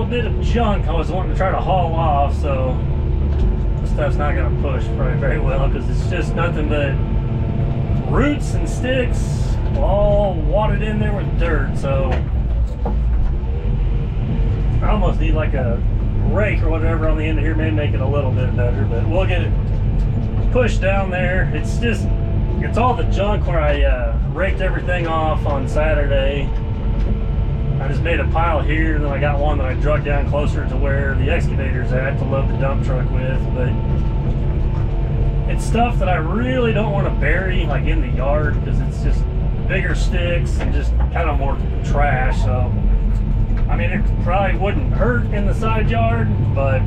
bit of junk I was wanting to try to haul off, so this stuff's not going to push very well because it's just nothing but roots and sticks all wadded in there with dirt. So I almost need like a rake or whatever on the end of here, maybe make it a little bit better, but we'll get it pushed down there. It's all the junk where I raked everything off on Saturday. I just made a pile here, and then I got one that I drug down closer to where the excavator's at to load the dump truck with. But it's stuff that I really don't want to bury like in the yard because it's just bigger sticks and just kind of more trash. So I mean, it probably wouldn't hurt in the side yard, but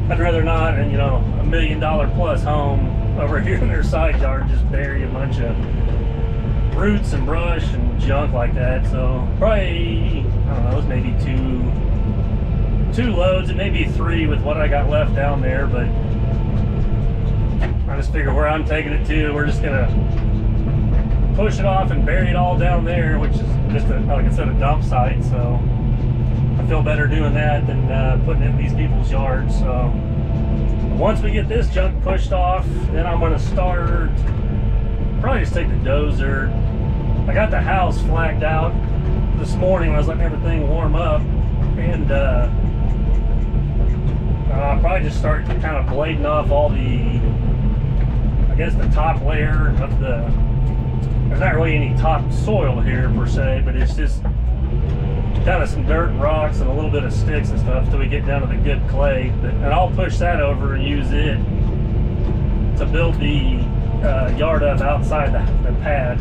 I'd rather not. And you know, $1 million plus home over here in their side yard, just bury a bunch of roots and brush and junk like that. So probably, I don't know, it was maybe two loads, and maybe 3 with what I got left down there. But I just figure where I'm taking it to, we're just gonna push it off and bury it all down there, which is just like I said, a dump site. So I feel better doing that than putting it in these people's yards. So once we get this junk pushed off, then I'm gonna start, probably just take the dozer. I got the house flagged out this morning when I was letting everything warm up, and I'll probably just start kind of blading off all the, I guess the top layer of the, there's not really any top soil here per se, but it's just kind of some dirt and rocks and a little bit of sticks and stuff till we get down to the good clay. And I'll push that over and use it to build the yard up outside the pad,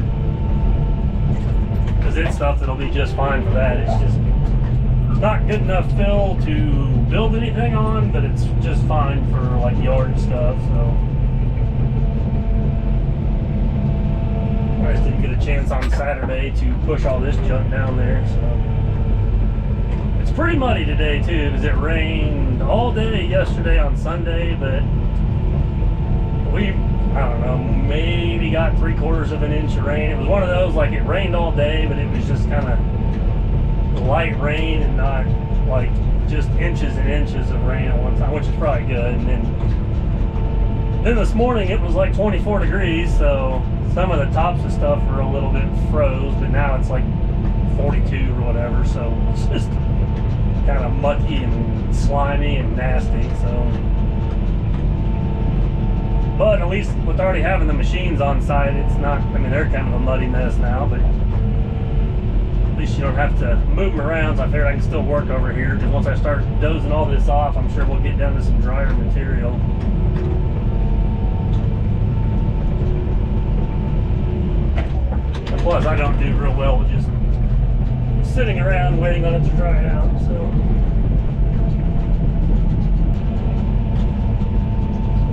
because it's stuff that'll be just fine for that. It's just not good enough fill to build anything on, but it's just fine for like yard stuff. So I just didn't get a chance on Saturday to push all this junk down there. So it's pretty muddy today too, because it rained all day yesterday on Sunday, but I don't know, maybe got 3/4 of an inch of rain. It was one of those, like, it rained all day, but it was just kind of light rain and not like just inches and inches of rain at one time, which is probably good. And then this morning it was like 24 degrees, so some of the tops of stuff were a little bit froze, but now it's like 42 or whatever, so it's just kind of mucky and slimy and nasty. So, but at least with already having the machines on site, it's not, I mean, they're kind of a muddy mess now, but at least you don't have to move them around. So I figured I can still work over here, because once I start dozing all this off, I'm sure we'll get down to some drier material. And plus, I don't do real well with just sitting around waiting on it to dry out, so.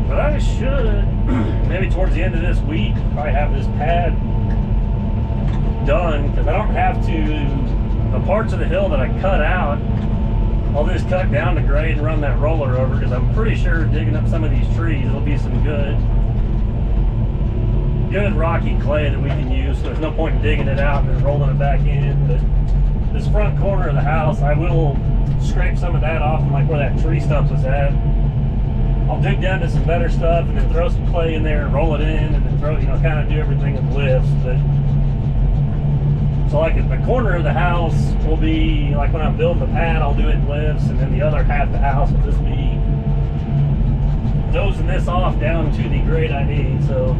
But I should, maybe towards the end of this week, probably have this pad done, because I don't have to, the parts of the hill that I cut out, I'll just cut down to grade and run that roller over, because I'm pretty sure digging up some of these trees, it'll be some good rocky clay that we can use. So there's no point in digging it out and then rolling it back in. But this front corner of the house, I will scrape some of that off, and like where that tree stump was at, I'll dig down to some better stuff and then throw some clay in there and roll it in, and then throw, you know, kind of do everything in lifts. But so like at the corner of the house will be, like when I'm building the pad, I'll do it in lifts, and then the other half of the house will just be dozing this off down to the grade I need. So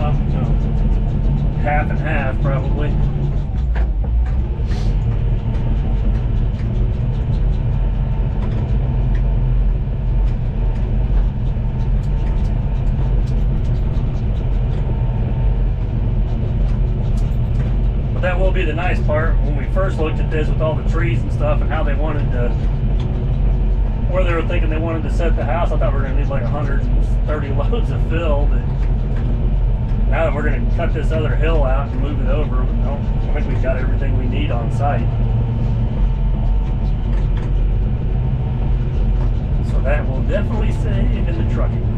you know, half and half probably. That will be the nice part. When we first looked at this with all the trees and stuff and how they wanted to, where they were thinking they wanted to set the house, I thought we were going to need like 130 loads of fill, but now that we're going to cut this other hill out and move it over, I think we've got everything we need on site. So that will definitely save in the trucking.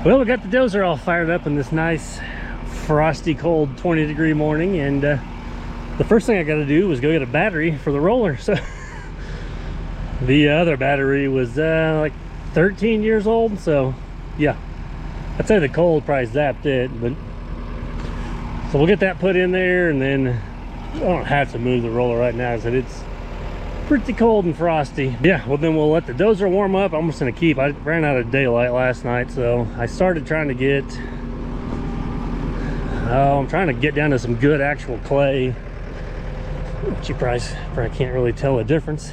Well, we got the dozer all fired up in this nice frosty cold 20-degree morning, and the first thing I got to do was go get a battery for the roller. So the other battery was like 13 years old, so yeah, I'd say the cold probably zapped it. But so we'll get that put in there, and then I don't have to move the roller right now because it's pretty cold and frosty. Yeah, well then we'll let the dozer warm up. I'm just gonna keep, I ran out of daylight last night, so I started trying to get I'm trying to get down to some good actual clay, which you probably can't really tell the difference.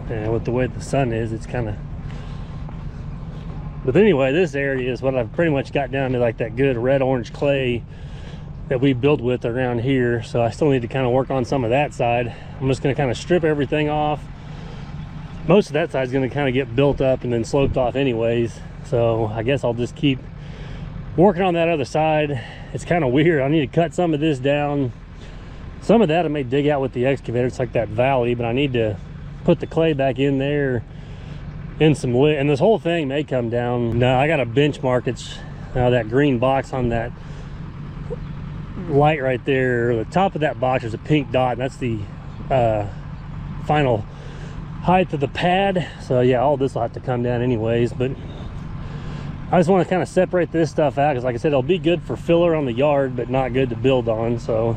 And with the way the sun is, it's kind of, but anyway, this area is what I've pretty much got down to, like that good red orange clay that we build with around here. So I still need to kind of work on some of that side. I'm just going to kind of strip everything off. Most of that side is going to kind of get built up and then sloped off anyways, so I guess I'll just keep working on that other side. It's kind of weird. I need to cut some of this down. Some of that I may dig out with the excavator. It's like that valley, but I need to put the clay back in there in some lid, and this whole thing may come down. No, I got a benchmark. It's that green box on that light right there. The top of that box is a pink dot, and that's the final height of the pad. So yeah, all this will have to come down anyways, but I just want to kind of separate this stuff out because, like I said, it'll be good for filler on the yard but not good to build on. So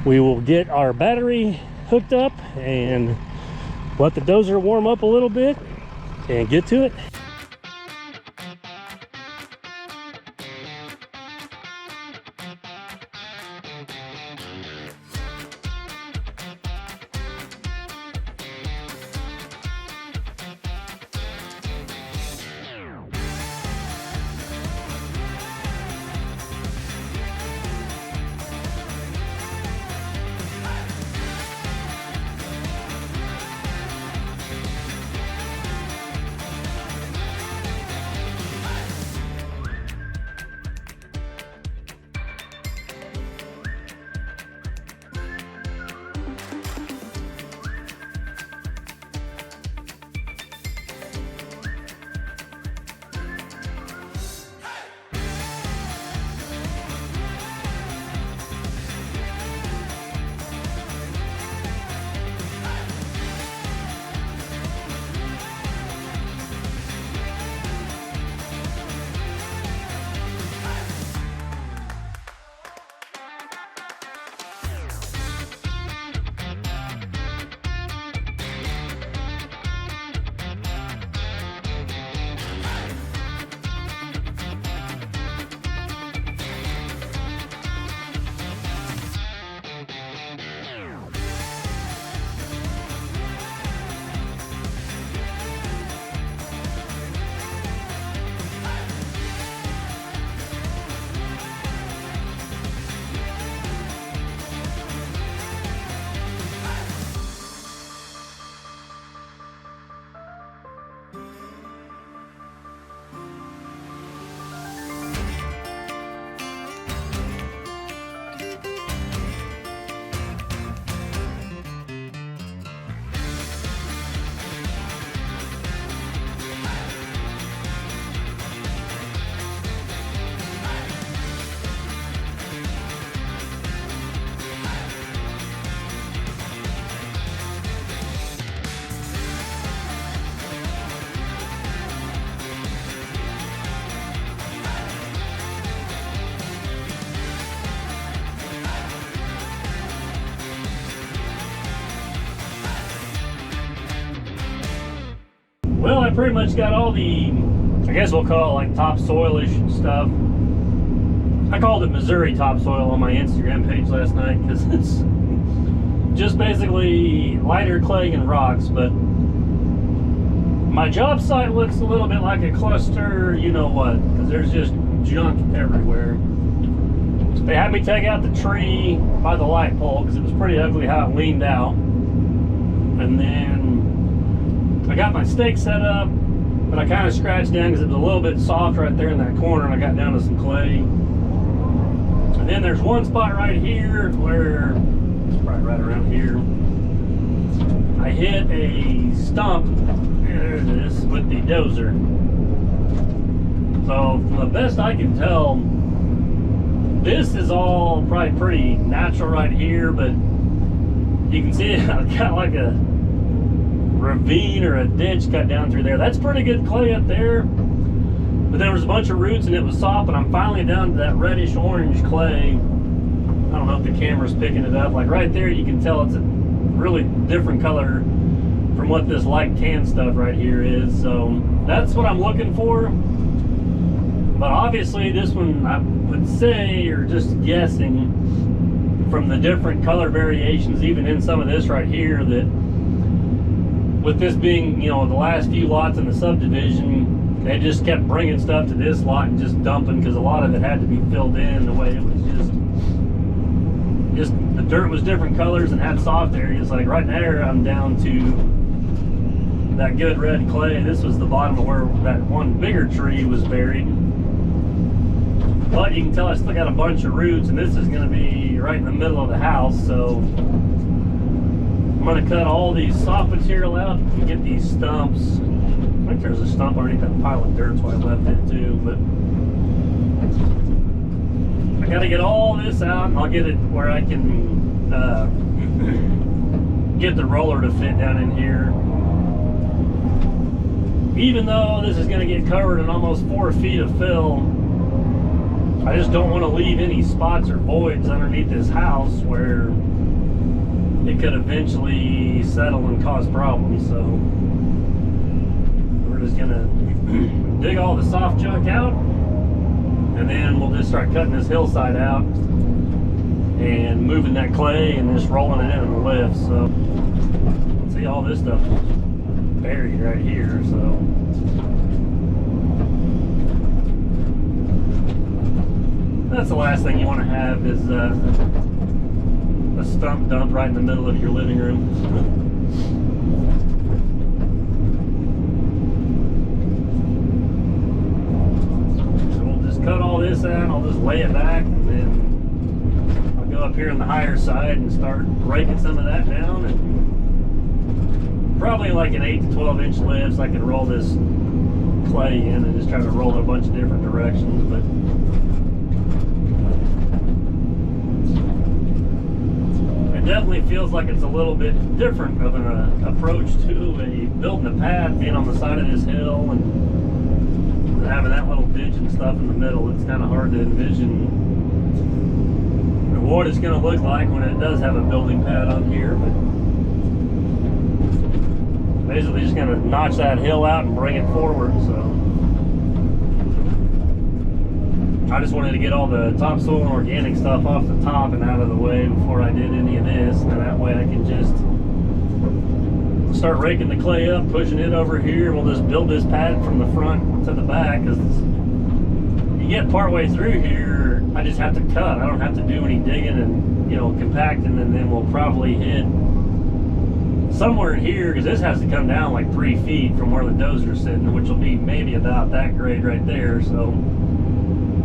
we will get our battery hooked up and let the dozer warm up a little bit and get to it. Well, I pretty much got all the, I guess we'll call it like topsoilish stuff. I called it Missouri topsoil on my Instagram page last night because it's just basically lighter clay and rocks. But my job site looks a little bit like a cluster, you know what, because there's just junk everywhere. They had me take out the tree by the light pole because it was pretty ugly how it leaned out. And then I got my stake set up, but I kind of scratched down because it was a little bit soft right there in that corner, and I got down to some clay. And then there's one spot right here where, it's probably right around here, I hit a stump, there it is, with the dozer. So from the best I can tell, this is all probably pretty natural right here, but you can see it got like a ravine or a ditch cut down through there. That's pretty good clay up there, but there was a bunch of roots and it was soft, and I'm finally down to that reddish orange clay. I don't know if the camera's picking it up. Like right there, you can tell it's a really different color from what this light tan stuff right here is. So that's what I'm looking for. But obviously this one, I would say, or just guessing from the different color variations, even in some of this right here, that with this being, you know, the last few lots in the subdivision, they just kept bringing stuff to this lot and just dumping, because a lot of it had to be filled in the way it was just the dirt was different colors and had soft areas. Like right there, I'm down to that good red clay. This was the bottom of where that one bigger tree was buried. But you can tell I still got a bunch of roots, and this is going to be right in the middle of the house. So I'm going to cut all these soft material out and get these stumps. I think there's a stump underneath that pile of dirt, so I left it too. But I got to get all this out, and I'll get it where I can get the roller to fit down in here. Even though this is going to get covered in almost 4 feet of fill, I just don't want to leave any spots or voids underneath this house where it could eventually settle and cause problems. So we're just going to dig all the soft junk out, and then we'll just start cutting this hillside out and moving that clay and just rolling it in a lift. So see, all this stuff buried right here. So that's the last thing you want to have, is a stump dump right in the middle of your living room. So we'll just cut all this out, I'll just lay it back, and then I'll go up here on the higher side and start raking some of that down, and probably like an 8 to 12 inch lift, so I can roll this clay in and just try to roll it a bunch of different directions. But it definitely feels like it's a little bit different of an approach to building a path, being on the side of this hill and having that little ditch and stuff in the middle. It's kind of hard to envision what it's going to look like when it does have a building pad on here. But basically just going to notch that hill out and bring it forward. So I just wanted to get all the topsoil and organic stuff off the top and out of the way before I did any of this, and that way I can just start raking the clay up, pushing it over here, and we'll just build this pad from the front to the back. Because you get partway through here, I just have to cut. I don't have to do any digging and, you know, compacting, and then we'll probably hit somewhere in here, because this has to come down like 3 feet from where the dozer's sitting, which will be maybe about that grade right there. So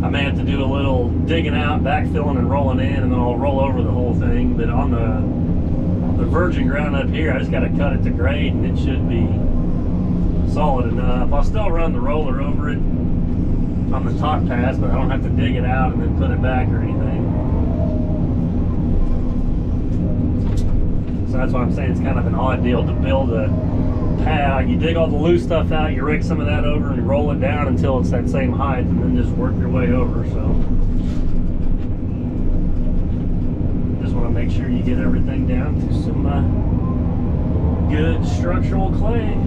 I may have to do a little digging out, backfilling and rolling in, and then I'll roll over the whole thing. But on the virgin ground up here, I just got to cut it to grade, and it should be solid enough. I'll still run the roller over it on the top pass, but I don't have to dig it out and then put it back or anything. So that's why I'm saying it's kind of an odd deal to build a pad. You dig all the loose stuff out, you rake some of that over and roll it down until it's that same height, and then just work your way over. So just want to make sure you get everything down to some good structural clay.